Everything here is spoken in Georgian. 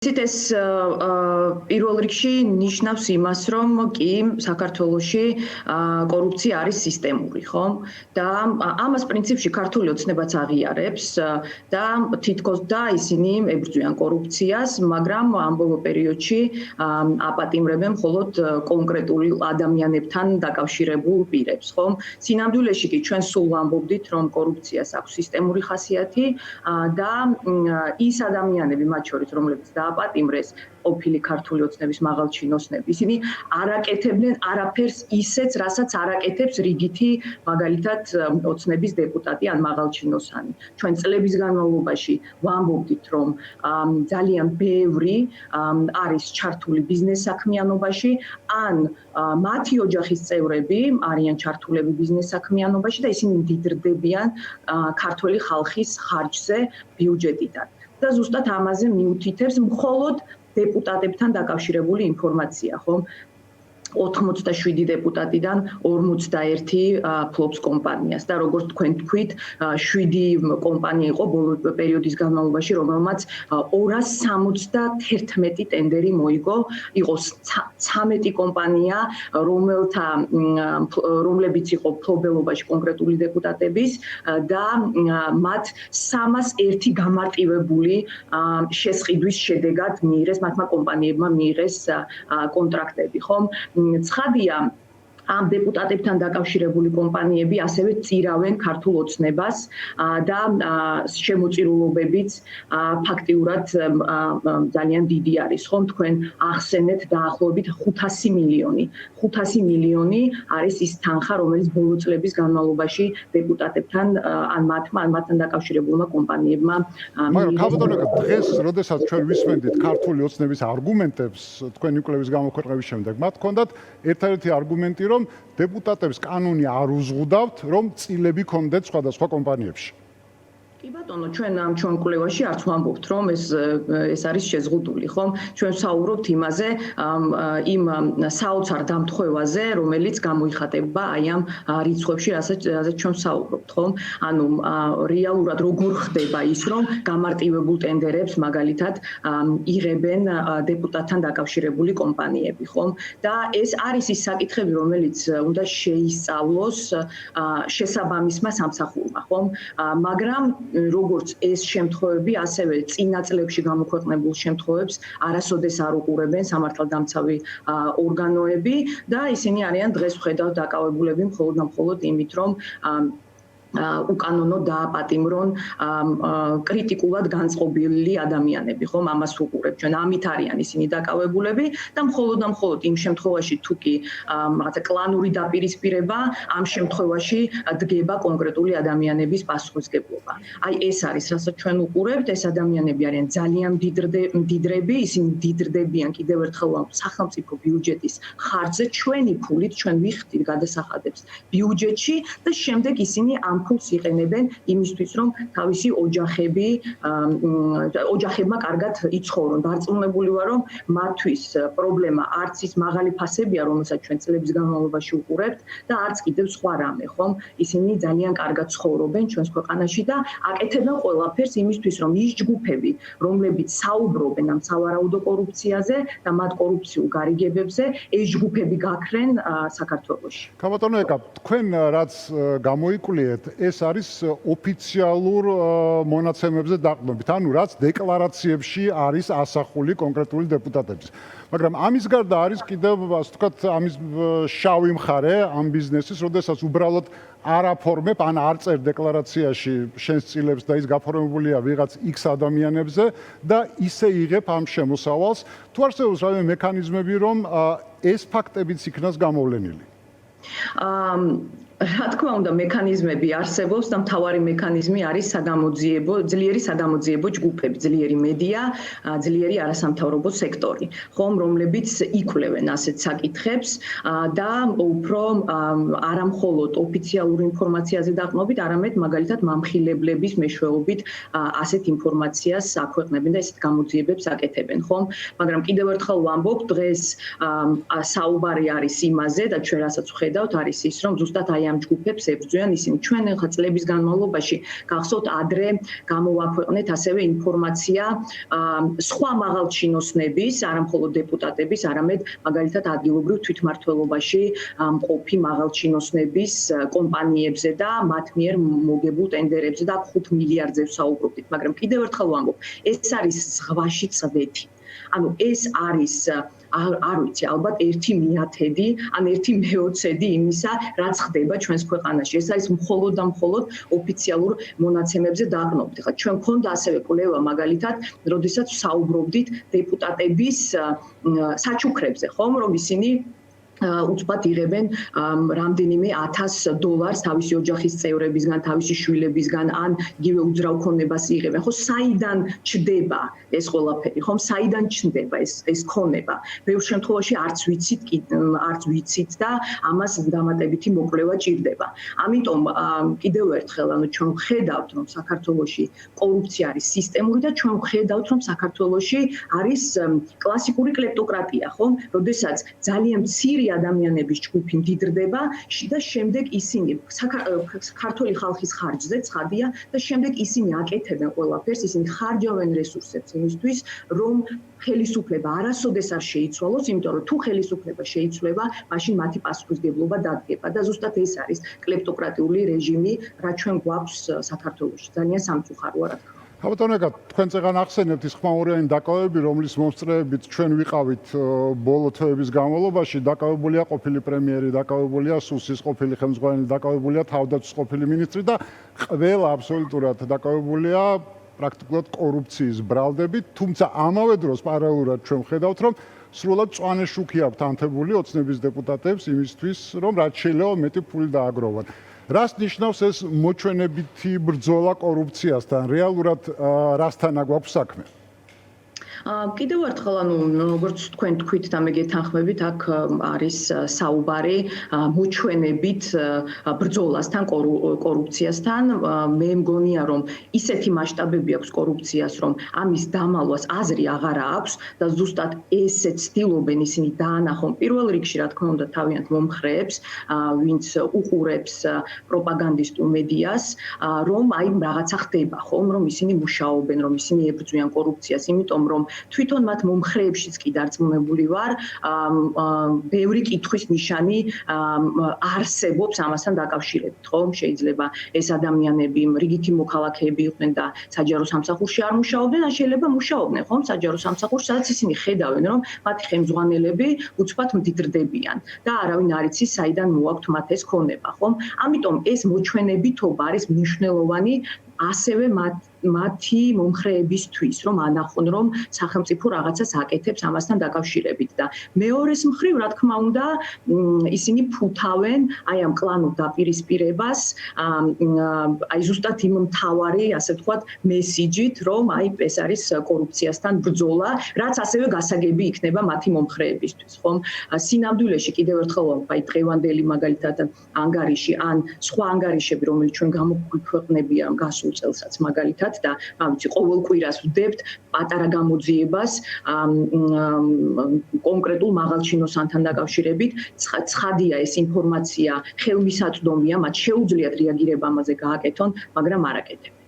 ეს პირველ რიგში ნიშნავს იმას, რომ კი საქართველოში კორუფცია არის სისტემური, ხო? და ამას პრინციპში ქართული ოცნებაც აღიარებს და თითქოს და ისინი ებრძვიან კორუფციას, მაგრამ ამ ბოლო პერიოდში აპატიმრებენ მხოლოდ კონკრეტულ ადამიანებთან დაკავშირებულ პირებს, ხო? სინამდვილეში კი ჩვენ სულ ვამბობდით, რომ კორუფციას აქვს სისტემური ხასიათი და ის ადამიანები, მათ შორის, რომლებიც აპატიმრეს ყოფილი ქართული ოცნების მაღალჩინოსნები. ისინი არ აკეთებდნენ არაფერს ისეც, რასაც არ აკეთებს რიგითი მაგალითად ოცნების დეპუტატი ან მაღალჩინოსანი. ჩვენ წლების განმავლობაში ვამბობდით, რომ ძალიან ბევრი არის ჩართული ბიზნეს საქმიანობაში, ან მათი ოჯახის წევრები არიან ჩართულები ბიზნეს საქმიანობაში და ისინი მდიდრდებიან ქართველი ხალხის ხარჯზე ბიუჯეტიდან. და ზუსტად ამაზე მიუთითებს მხოლოდ დეპუტატებთან დაკავშირებული ინფორმაცია, ხო? 87 დეპუტატიდან 41 ფლობს კომპანიას და როგორც თქვენ თქვით, 7 კომპანია იყო ბოლო პერიოდის განმავლობაში, რომელმაც 271 ტენდერი მოიგო, იყო 13 კომპანია, რომლებიც იყო ფლობელობაში კონკრეტული დეპუტატების და მათ 301 გამარტივებული შესყიდვის შედეგად მიიღეს მათმა კომპანიებმა მიიღეს კონტრაქტები, ხო? ცხადია, ამ დეპუტატებთან დაკავშირებული კომპანიები ასევე წირავენ ქართულ ოცნებას და შემოწირულობებიც ფაქტიურად ძალიან დიდი არის, ხომ? თქვენ ახსენეთ დაახლოებით 500 მილიონი. 500 მილიონი არის ის თანხა, რომელიც ბოლო წლების განმავლობაში დეპუტატებთან ან მათთან დაკავშირებულმა კომპანიებმა მაგრამ ქაბატონო, დღეს, როდესაც ჩვენ ვისმენდით ქართული ოცნების არგუმენტებს თქვენი კვლევის გამოქვეყნების შემდეგ, მათ ჰქონდათ ერთადერთი არგუმენტი, რომ დეპუტატებს კანონი არ უზღუდავთ, რომ წილები ქონდეთ სხვადასხვა კომპანიებში. კი ბატონო, ჩვენ ამ ჩვენ კვლევაში არც ვამბობთ, რომ ეს არის შეზღუდული, ხო? ჩვენ ვსაუბრობთ იმაზე, იმ საოცარ დამთხევაზე, რომელიც გამოიხატება აი ამ რიცხვებში, რასაც ჩვენ ვსაუბრობთ, ხო? ანუ რეალურად როგორ ხდება ის, რომ გამარტივებულ ტენდერებს მაგალითად იღებენ დეპუტატთან დაკავშირებული კომპანიები, ხო? და ეს არის ის საკითხები, რომელიც უნდა შეისწავლოს შესაბამისმა სამსახურმა, ხო? მაგრამ როგორც ეს შემთხვევები, ასევე წინა წლებში გამოქვეყნებულ შემთხვევებს არასოდეს არ უყურებენ სამართალდამცავი ორგანოები და ისინი არიან დღეს ვხედავთ დაკავებულები მხოლოდ და მხოლოდ იმით, რომ უკანონო დააპატიმრონ კრიტიკულად განწყობილი ადამიანები, ხომ? ამას ვუყურებთ ჩვენ, ამით არიან ისინი დაკავებულები და მხოლოდ იმ შემთხვევაში თუ კი რაღაცა კლანური დაპირისპირება, ამ შემთხვევაში დგება კონკრეტული ადამიანების პასუხისმგებლობა. აი ეს არის, რასაც ჩვენ ვუყურებთ, ეს ადამიანები არიან ძალიან მდიდრები, ისინი მდიდრდებიან კიდევ ერთხელ სახელმწიფო ბიუჯეტის ხარჯზე, ჩვენი ფულით, ჩვენ ვიხდით გადასახადებს ბიუჯეტში და შემდეგ ისინი ამ ფულს იყენებენ იმისთვის, რომ თავისი ოჯახებმა კარგად იცხოვრონ. დარწმუნებული ვარ, რომ მათთვის პრობლემა არც ის მაღალი ფასებია, რომელსაც ჩვენ წლების განმავლობაში ვუყურებთ და არც კიდევ სხვა რამე, ხომ? ისინი ძალიან კარგად ცხოვრობენ ჩვენს ქვეყანაში და აკეთებენ ყველაფერს იმისთვის, რომ ის ჯგუფები, რომლებიც საუბრობენ ამ სავარაუდო კორუფციაზე და მათ კორუფციულ გარიგებებზე, ეს ჯგუფები გაქრენ საქართველოში. ქაბატონო ეკა, თქვენ რაც გამოიკლიეთ, ეს არის ოფიციალურ მონაცემებზე დაყრდნობით, ანუ რაც დეკლარაციებში არის ასახული კონკრეტული დეპუტატების. მაგრამ ამის გარდა არის კიდევ, ასე ვთქვათ, ამის შავი მხარე ამ ბიზნესის, როდესაც უბრალოდ არ აფორმებ, ან არ წერ დეკლარაციაში შენს წილებს და ის გაფორმებულია ვიღაც X ადამიანებზე და ისე იღებ ამ შემოსავალს, თუ არსებობს რამე მექანიზმები, რომ ეს ფაქტებიც იქნას გამოვლენილი? რა თქმა უნდა, მექანიზმები არსებობს და მთავარი მექანიზმი არის ძლიერი სადამოძიებო ჯგუფები, ძლიერი მედია, ძლიერი არასამთავრობო სექტორი, ხომ, რომლებიც იკვლევენ ასეთ საკითხებს და უფრო არა მხოლოდ ოფიციალურ ინფორმაციაზე დაყრდნობით, არამედ მაგალითად მამხილებლების მეშვეობით ასეთ ინფორმაციას აქვეყნებენ და ესეთ გამოძიებებს აკეთებენ, ხომ? მაგრამ კიდევ ერთხელ ვამბობ, დღეს საუბარი არის იმაზე და ჩვენ რასაც ვხედავთ, არის ის, რომ ზუსტად აი ამ ჯგუფებს ებრძვიან, ისინი ჩვენ ახლა წლების განმავლობაში გახსოვთ ადრე გამოვაქვეყნეთ ასევე ინფორმაცია სხვა მაღალჩინოსნების, არა მხოლოდ დეპუტატების, არამედ მაგალითად ადგილობრივ თვითმმართველობაში მყოფი მაღალჩინოსნების კომპანიებზე და მათ მიერ მოგებულ ტენდერებზე და 5 მილიარდზე ვსაუბრობთ, მაგრამ კიდევ ერთხელ ვამბობ, ეს არის ზღვაში წვეთი. ანუ ეს არის არ ვიცი, ალბათ 1/10 ან 1/20 იმისა, რაც ხდება ჩვენს ქვეყანაში. ეს არის მხოლოდ და მხოლოდ ოფიციალურ მონაცემებზე დაყრდნობთ. ხა ჩვენ გქონდა ასევე კვლევა მაგალითად, როდესაც ვსაუბრობდით დეპუტატების საჩუქრებზე, ხომ, რომ ისინი უცბად იღებენ რამდენიმე $1000 თავისი ოჯახის წევრებისგან, თავისი შვილებისგან ან იგივე უძრავ ქონებას იღებენ. ხო, საიდან ჩდება ეს ყველაფერი, ხომ? საიდან ჩნდება ეს ქონება? ბევრ შემთხვევაში არც ვიცით და ამას დამატებითი მოკვლევა ჭირდება. ამიტომ კიდევ ერთხელ, ანუ ჩვენ ვხედავთ, რომ საქართველოში კორუფცია არის სისტემური და ჩვენ ვხედავთ, რომ საქართველოში არის კლასიკური კლეპტოკრატია, ხომ? როდესაც ძალიან მცირე ადამიანების ჯგუფი მდიდრდება და შემდეგ ისინი ქართული ხალხის ხარჯზე ცხადია და შემდეგ ისინი აკეთებენ ყველაფერს, ისინი ხარჯავენ რესურსებს იმისთვის, რომ ხელისუფლება არასოდეს არ შეიცვალოს, იმიტომ რომ თუ ხელისუფლება შეიცვლება, მაშინ მათი პასუხისმგებლობა დადგება და ზუსტად ეს არის კლეპტოკრატიული რეჟიმი, რაც ჩვენ გვაქვს საქართველოში. ძალიან სამწუხაროა, რა თქმა უნდა. ბატონო, თქვენ წეგან ახსენებთ ის ხმაურიანი დაკავებები, რომლის მომსწრეებით ჩვენ ვიყავით ბოლო თვეების განმავლობაში, დაკავებულია ყოფილი პრემიერი, დაკავებულია სუსის ყოფილი ხელმძღვანელი, დაკავებულია თავდაცვის ყოფილი მინისტრი და ყველა აბსოლუტურად დაკავებულია პრაქტიკულად კორუფციის ბრალდებით, თუმცა ამავე დროს პარალელურად ჩვენ ვხედავთ, რომ სრულად მწვანე შუქი აქვთ ანთებული ოცნების დეპუტატებს იმისთვის, რომ რაც შეიძლება მეტი ფული დააგროვონ. რას ნიშნავს ეს მოჩვენებითი ბრძოლა კორუფციასთან? რეალურად რასთანა გვაქვს საქმე? კიდევ ერთხელ, ანუ როგორც თქვენ თქვით და მე გეთანხმებით, აქ არის საუბარი მოჩვენებით ბრძოლასთან, კორუფციასთან. მე მგონია, რომ ისეთი მასშტაბები აქვს კორუფციას, რომ ამის დამალვას აზრი აღარა აქვს და ზუსტად ესე ცდილობენ ისინი დაანახონ პირველ რიგში, რა თქმა უნდა, თავიანთ მომხრეებს, ვინც უყურებს პროპაგანდისტულ მედიას, რომ აი რაღაცა ხდება, ხომ, რომ ისინი მუშაობენ, რომ ისინი ებრძვიან კორუფციას, იმიტომ რომ თვითონ მათ მომხრეებშიც კი დარწმუნებული ვარ, ბევრი კითხვის ნიშანი არსებობს ამასთან დაკავშირებით, ხომ? შეიძლება ეს ადამიანები რიგითი მოქალაქეები იყვნენ და საჯარო სამსახურში არ მუშაობდნენ, ან შეიძლება მუშაობდნენ, ხომ? საჯარო სამსახურში, სადაც ისინი ხედავენ, რომ მათი ხელმძღვანელები უცბად მდიდრდებიან და არავინ არ იცის, საიდან მოაქვთ მათ ეს ქონება, ხომ? ამიტომ ეს მოჩვენებითობა არის მნიშვნელოვანი ასევე მათი მომხრეებისთვის, რომ ანახონ, რომ სახელმწიფო რაღაცას აკეთებს ამასთან დაკავშირებით და მეორეს მხრივ, რა თქმა უნდა, ისინი ფუთავენ აი ამ კლანურ დაპირისპირებას, აი ზუსტად იმ მთავარი, ასე ვთქვათ, მესიჯით, რომ აი ეს არის კორუფციასთან ბრძოლა, რაც ასევე გასაგები იქნება მათი მომხრეებისთვის, ხომ? სინამდვილეში კიდევ ერთხელ ვამბობ, აი დღევანდელი მაგალითად ანგარიში ან სხვა ანგარიშები, რომელიც ჩვენ გამოგვიქვეყნებია გასულ წელსაც მაგალითად და ვიცი, ყოველ კვირას ვდებთ პატარა გამოძიებას კონკრეტულ მაღალჩინოსანთან დაკავშირებით. ცხადია ეს ინფორმაცია ხელმისაწვდომია, მათ შეუძლიათ რეაგირება ამაზე გააკეთონ, მაგრამ არ აკეთებენ.